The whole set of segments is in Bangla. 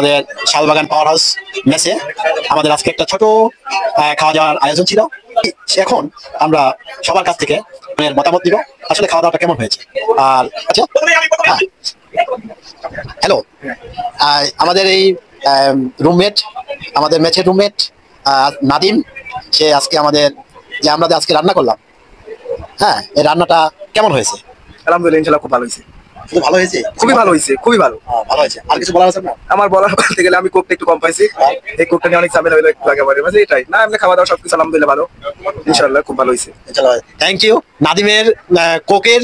আমাদের শালবাগান পাওয়ার হাউস মেসে আমাদের আজকে একটা ছোট খাওয়া দাওয়ার আয়োজন ছিল। এখন আমরা সবার কাছ থেকে মতামত দিব আসলে খাওয়া দাওয়াটা কেমন হয়েছে। আর আচ্ছা, হ্যালো, আমাদের এই রুমমেট, আমাদের মেসের রুমমেট নাদিম, সে আজকে আমাদের যে আমরা আজকে রান্না করলাম, হ্যাঁ, এই রান্নাটা কেমন হয়েছে? আলহামদুলিল্লাহ, ইনশাআল্লাহ খুব ভালো হয়েছে। ভালো হয়েছে, খুবই ভালো হয়েছে, খুবই ভালো, ভালো হয়েছে। আর কিছু বলার আছে না? আমার বলার বলতে গেলে আমি কোকটা একটু কম পাইছি, এই কোকটা নিয়ে অনেক ঝামেলা হইলো একটু আগে বারে, এটাই না, এমনি খাওয়া দাওয়া সবকিছু আলহামদুলিল্লাহ ভালো, ইনশাআল্লাহ খুব ভালো হয়েছে। Thank you. নাদিমের কোকের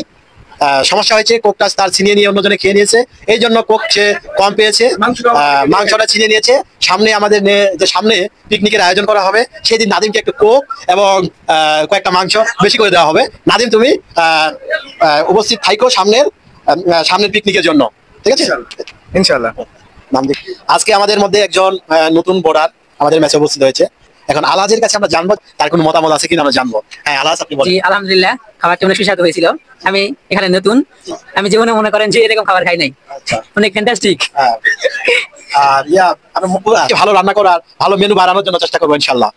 সমস্যা হয়েছে, কোকটা তার ছিনিয়ে নিয়ে অন্যজনে খেয়ে নিয়েছে, এই জন্য কোক সে কম পেয়েছে, মাংসটা ছিনিয়ে নিয়েছে। সামনে আমাদের যে সামনে পিকনিকের আয়োজন করা হবে, সেদিন নাদিমকে একটু কোক এবং কয়েকটা মাংস বেশি করে দেওয়া হবে। নাদিম, তুমি উপস্থিত থাইকো সামনের পিকনিকের জন্য, ঠিক আছে? ইনশাআল্লাহ। আজকে আমাদের মধ্যে একজন নতুন বোর্ডার আমাদের ম্যাচে উপস্থিত হয়েছে। এখন আলাজের কাছে আমরা জানবো তার কোনো মতামত আছে কিনা আমরা জানবো। হ্যাঁ আলাজ, আপনি বলেন। জি আলহামদুলিল্লাহ, খাবারটি অনেক সুস্বাদু হয়েছিল। আমি এখানে নতুন, আমি জীবনে মনে করেন যে এরকম খাবার খাই নাই, অনেক ফ্যান্টাস্টিক। আর আমি ভালো রান্না করার, ভালো মেনু বানানোর জন্য চেষ্টা করবো ইনশাআল্লাহ।